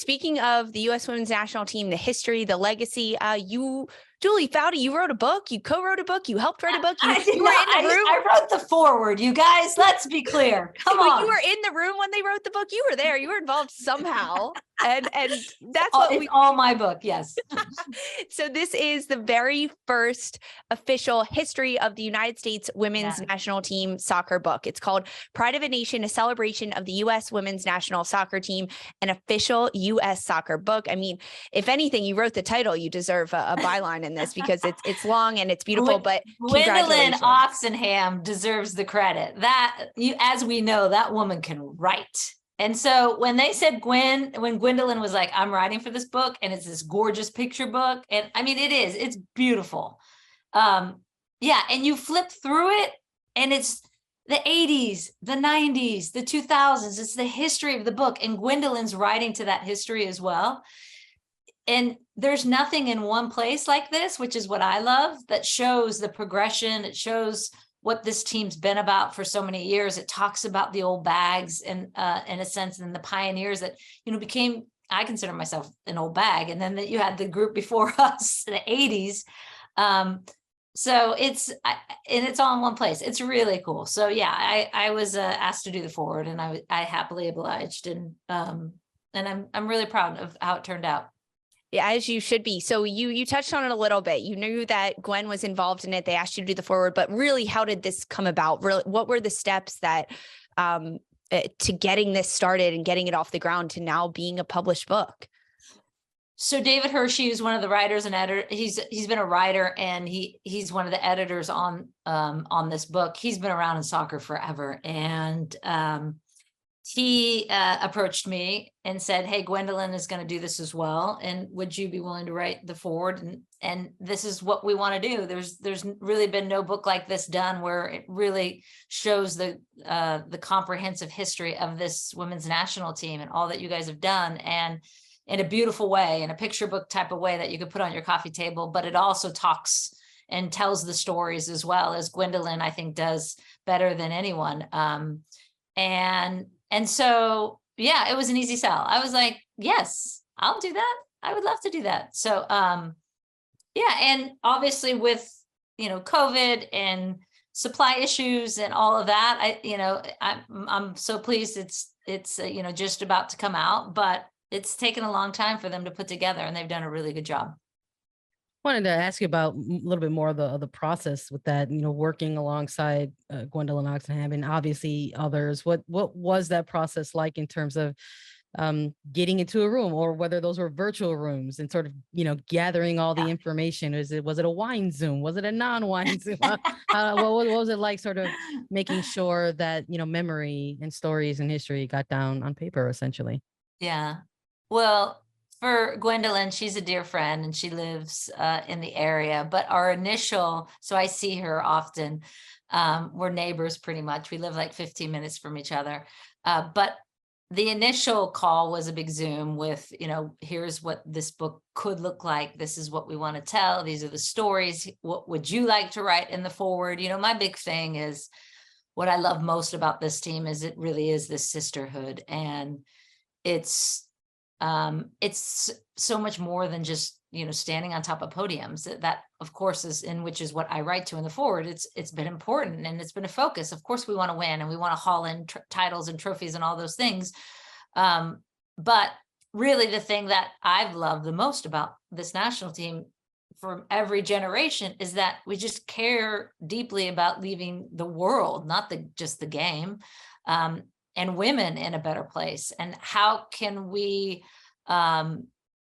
speaking of the U.S. women's national team, the history, the legacy, Julie Foudy, you wrote a book, you co-wrote a book, you helped write a book. You were in the room. I wrote the foreword, you guys. Let's be clear. Come on. You were in the room when they wrote the book. You were there. You were involved somehow. And that's it's all my book. Yes. So this is the very first official history of the United States women's national team soccer book. It's called Pride of a Nation, a celebration of the U.S. women's national soccer team, an official U.S. soccer book. I mean, if anything, you wrote the title, you deserve a byline in this because it's long and it's beautiful, but Gwendolyn Oxenham deserves the credit. As we know, that woman can write. And so when they said when Gwendolyn was like, I'm writing for this book, and it's this gorgeous picture book, and I mean, it's beautiful. And you flip through it and it's the 80s, the 90s, the 2000s. It's the history of the book, and Gwendolyn's writing to that history as well. And there's nothing in one place like this, which is what I love, that shows the progression. It shows what this team's been about for so many years. It talks about the old bags and in a sense, and the pioneers that, became, I consider myself an old bag. And then that you had the group before us in the 80s. So it's all in one place. It's really cool. So yeah, I was asked to do the forward, and I happily obliged. And I'm really proud of how it turned out. Yeah, as you should be. So you touched on it a little bit. You knew that Gwen was involved in it. They asked you to do the forward, but really, how did this come about? Really, what were the steps that to getting this started and getting it off the ground to now being a published book? So David Hershey is one of the writers and editor. He's been a writer, and he's one of the editors on this book. He's been around in soccer forever, and he approached me and said, hey, Gwendolyn is going to do this as well, and would you be willing to write the forward? And this is what we want to do. There's really been no book like this done, where it really shows the comprehensive history of this women's national team and all that you guys have done, and in a beautiful way, in a picture book type of way that you could put on your coffee table. But it also talks and tells the stories as well, as Gwendolyn, I think, does better than anyone. And so, yeah, it was an easy sell. I was like, yes, I'll do that. I would love to do that. So, and obviously with, COVID and supply issues and all of that, I'm so pleased it's just about to come out, but it's taken a long time for them to put together, and they've done a really good job. Wanted to ask you about a little bit more of the process with that, working alongside Gwendolyn Oxenham and obviously others. What was that process like in terms of getting into a room, or whether those were virtual rooms, and sort of, gathering all the information? Was it a wine Zoom? Was it a non-wine Zoom? What was it like, sort of making sure that, memory and stories and history got down on paper, essentially? Yeah. Well, for Gwendolyn, she's a dear friend, and she lives in the area. But so I see her often. We're neighbors pretty much. We live like 15 minutes from each other. But the initial call was a big Zoom with, here's what this book could look like. This is what we want to tell. These are the stories. What would you like to write in the forward? My big thing is, what I love most about this team is it really is this sisterhood. And it's so much more than just, standing on top of podiums. That of course which is what I write to in the forward. It's been important, and it's been a focus. Of course we want to win, and we want to haul in titles and trophies and all those things. But really the thing that I've loved the most about this national team from every generation is that we just care deeply about leaving the world, not just the game, and women in a better place. And how can we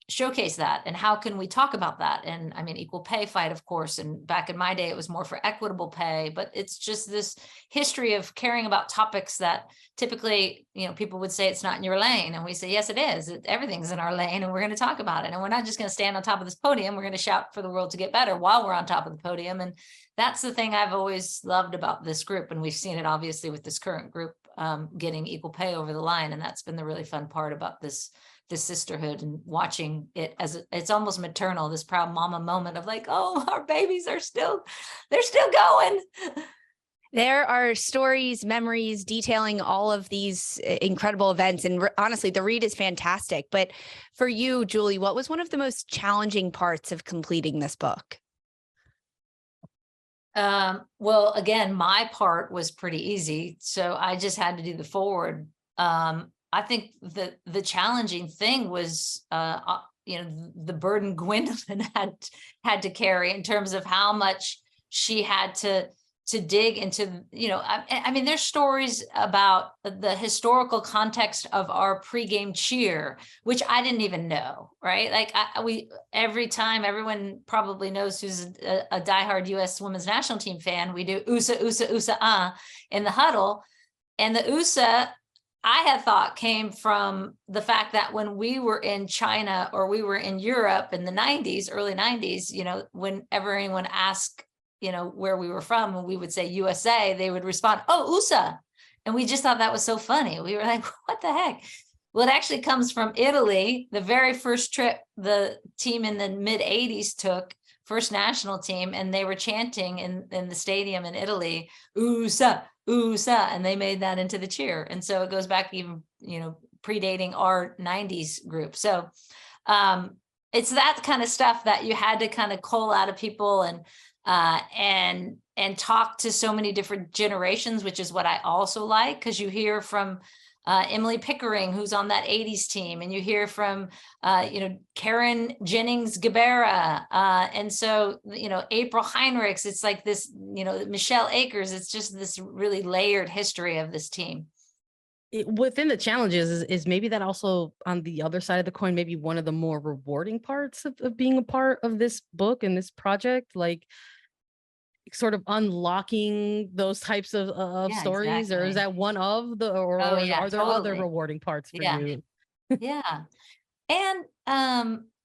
showcase that, and how can we talk about that? And I mean, equal pay fight, of course, and back in my day it was more for equitable pay, but it's just this history of caring about topics that typically, people would say it's not in your lane, and we say yes it is. Everything's in our lane, and we're going to talk about it, and we're not just going to stand on top of this podium. We're going to shout for the world to get better while we're on top of the podium. And that's the thing I've always loved about this group, and we've seen it obviously with this current group getting equal pay over the line. And that's been the really fun part about this sisterhood, and watching it as it's almost maternal, this proud mama moment of like, oh, our babies they're still going. There are stories, memories detailing all of these incredible events. And honestly, the read is fantastic. But for you, Julie, what was one of the most challenging parts of completing this book? Well, again, my part was pretty easy. So I just had to do the forward. I think the challenging thing was, the burden Gwendolyn had to carry in terms of how much she had to dig into, I mean, there's stories about the historical context of our pregame cheer, which I didn't even know, right? Like every time, everyone probably knows who's a diehard US women's national team fan, we do USA, USA, USA, in the huddle. And the USA, I had thought came from the fact that when we were in China or we were in Europe in the 90s, early 90s, whenever anyone asked, where we were from, and we would say USA, they would respond, "Oh, USA." And we just thought that was so funny. We were like, what the heck? Well, it actually comes from Italy. The very first trip the team in the mid 80s took, first national team, and they were chanting in the stadium in Italy, USA, USA, and they made that into the cheer. And so it goes back even, predating our 90s group. So it's that kind of stuff that you had to kind of cull out of people and talk to so many different generations, which is what I also like, because you hear from Emily Pickering, who's on that 80s team, and you hear from Karen Jennings Gabera, and so April Heinrichs. It's like this, Michelle Akers. It's just this really layered history of this team. Within the challenges is maybe that also on the other side of the coin, maybe one of the more rewarding parts of being a part of this book and this project, like sort of unlocking those types of stories, exactly. Or is that one of the, or are there totally other rewarding parts for you? Yeah. And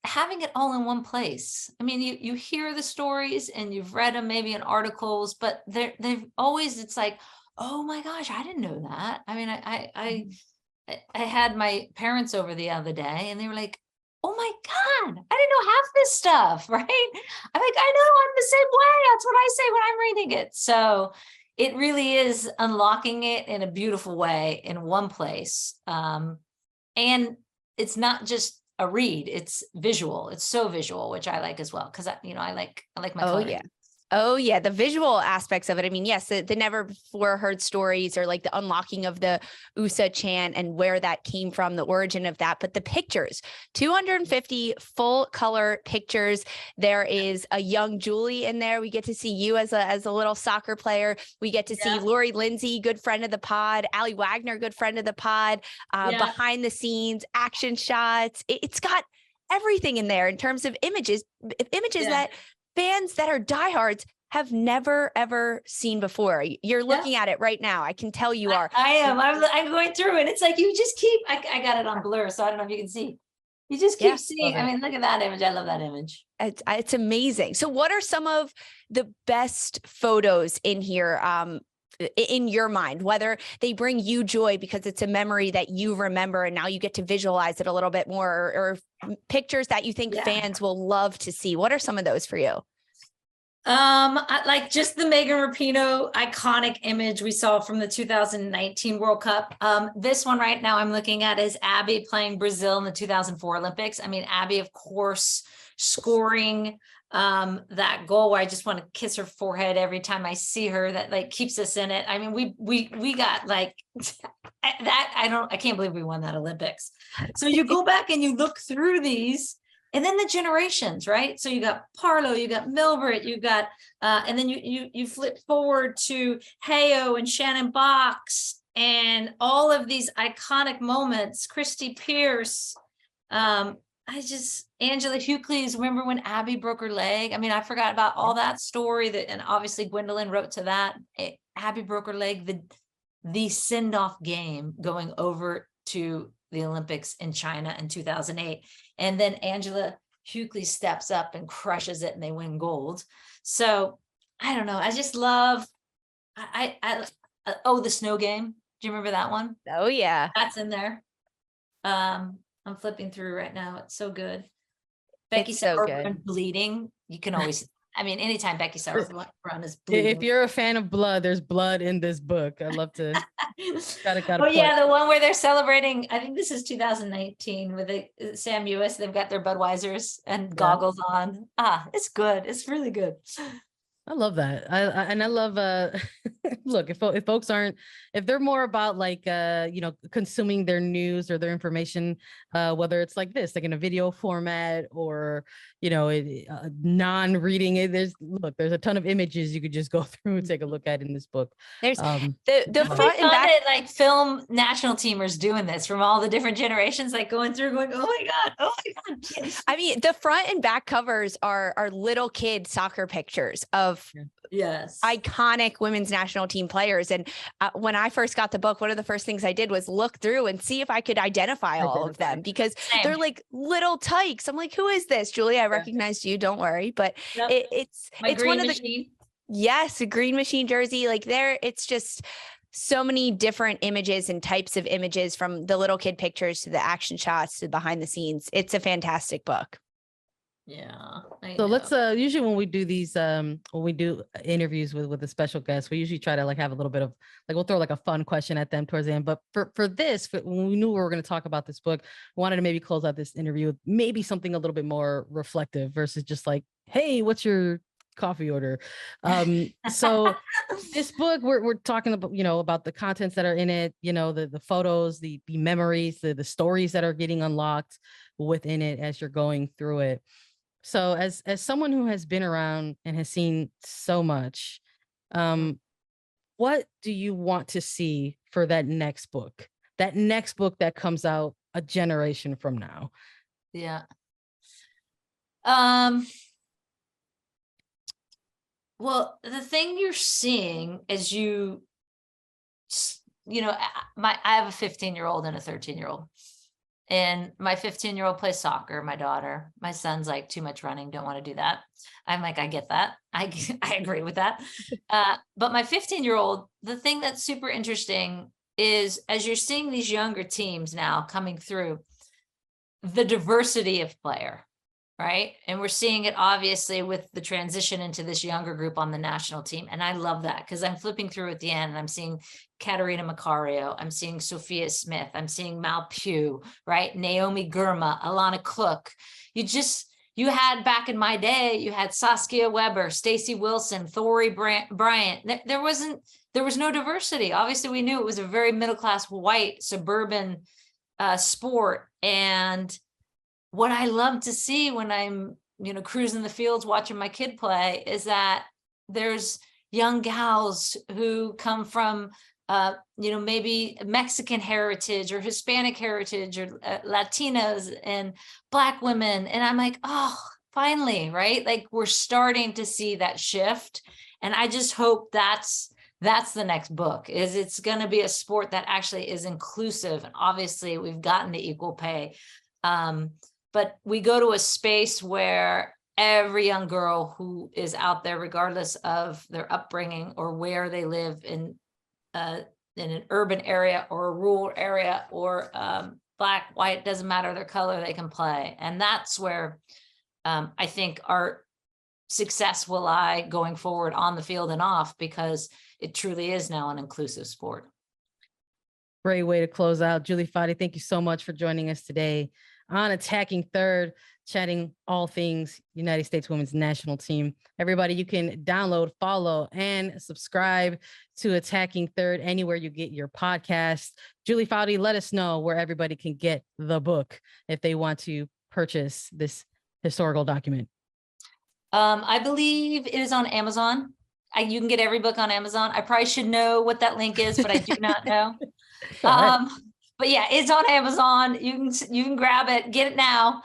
having it all in one place. I mean, you hear the stories and you've read them maybe in articles, but they've always, it's like, oh my gosh, I didn't know that. I mean, I had my parents over the other day and they were like, oh my God, I didn't know half this stuff, right? I'm like, I know, I'm the same way. That's what I say when I'm reading it. So it really is unlocking it in a beautiful way in one place. And it's not just a read, it's visual. It's so visual, which I like as well. Cause I like my coloring. Oh yeah, the visual aspects of it. I mean, yes, the never before heard stories, or like the unlocking of the USA chant and where that came from, the origin of that. But the pictures, 250 full color pictures. There is a young Julie in there. We get to see you as a little soccer player. We get to see Lori Lindsay, good friend of the pod, Allie Wagner, good friend of the pod, behind the scenes, action shots. It's got everything in there in terms of images that fans that are diehards have never, ever seen before. You're looking at it right now. I can tell you are. I am. I'm going through it. It's like you just keep, I got it on blur, so I don't know if you can see. You just keep seeing. I mean, look at that image. I love that image. It's amazing. So what are some of the best photos in here, in your mind, whether they bring you joy because it's a memory that you remember and now you get to visualize it a little bit more, or pictures that you think fans will love to see? What are some of those for you? I like just the Megan Rapinoe iconic image we saw from the 2019 World Cup. This one right now I'm looking at is Abby playing Brazil in the 2004 Olympics. I mean, Abby, of course, scoring that goal where I just want to kiss her forehead every time I see her. That like keeps us in it. I mean, we got like that. I can't believe we won that Olympics. So you go back and you look through these, and then the generations, right? So you got Parlow, you got Milbert, you got and then you flip forward to Hayo and Shannon Box and all of these iconic moments. Christy Pierce. Angela Hucleys, remember when Abby broke her leg? I mean, I forgot about all that story and obviously Gwendolyn wrote to that. Abby broke her leg, the send-off game going over to the Olympics in China in 2008. And then Angela Hucleys steps up and crushes it and they win gold. So I don't know. I just love, the snow game. Do you remember that one? Oh yeah. That's in there. I'm flipping through right now. It's so good. Becky so good. Bleeding. You can always I mean, anytime Becky Sauer's run is If bleeding. you're a fan of blood, there's blood in this book. I'd love to. Gotta Yeah, the one where they're celebrating, I think this is 2019 with the Sam US, they've got their Budweisers and goggles on. It's good. It's really good. I love that. I love look, if folks aren't, if they're more about like consuming their news or their information, whether it's like this, like in a video format or non-reading it, there's a ton of images you could just go through and take a look at in this book. There's the front and back, like film national teamers doing this from all the different generations, like going through going, oh my God. I mean, the front and back covers are little kid soccer pictures of iconic women's national team players. And when I first got the book, one of the first things I did was look through and see if I could identify all of them, because they're like little tykes. I'm like, who is this? Julie, I recognized you. Don't worry. But it's one of the, a Green Machine jersey. Like it's just so many different images and types of images, from the little kid pictures to the action shots to behind the scenes. It's a fantastic book. Yeah. So let's usually when we do these when we do interviews with a special guest, we usually try to like have a little bit of like, we'll throw like a fun question at them towards the end. But for this, when we knew we were going to talk about this book, we wanted to maybe close out this interview with maybe something a little bit more reflective versus just like, hey, what's your coffee order? So this book, we're talking about, about the contents that are in it, the photos, the memories, the stories that are getting unlocked within it as you're going through it. So as someone who has been around and has seen so much, what do you want to see for that next book that comes out a generation from now? Yeah. Well, the thing you're seeing is I have a 15-year-old and a 13-year-old. And my 15-year-old plays soccer, my daughter. My son's like, too much running, don't want to do that. I'm like, I get that. I agree with that. But my 15-year-old, the thing that's super interesting is, as you're seeing these younger teams now coming through, the diversity of player, right? And we're seeing it obviously with the transition into this younger group on the national team. And I love that, because I'm flipping through at the end and I'm seeing Katarina Macario, I'm seeing Sophia Smith, I'm seeing Mal Pugh, right? Naomi Girma, Alana Cook. You had back in my day, you had Saskia Weber, Stacey Wilson, Thori Bryant. There was no diversity. Obviously, we knew it was a very middle-class, white, suburban sport. And what I love to see when I'm, cruising the fields, watching my kid play, is that there's young gals who come from, maybe Mexican heritage or Hispanic heritage or Latinas and Black women. And I'm like, oh, finally, right? Like, we're starting to see that shift. And I just hope that's the next book, is it's going to be a sport that actually is inclusive. And obviously we've gotten to equal pay. But we go to a space where every young girl who is out there, regardless of their upbringing or where they live in an urban area or a rural area or Black, white, doesn't matter their color, they can play. And that's where I think our success will lie going forward on the field and off, because it truly is now an inclusive sport. Great way to close out. Julie Foudy, thank you so much for joining us today on Attacking Third, chatting all things United States Women's National Team. Everybody, you can download, follow, and subscribe to Attacking Third anywhere you get your podcast. Julie Foudy, let us know where everybody can get the book if they want to purchase this historical document. I believe it is on Amazon. You can get every book on Amazon. I probably should know what that link is, but I do not know. But yeah, it's on Amazon. You can grab it, get it now.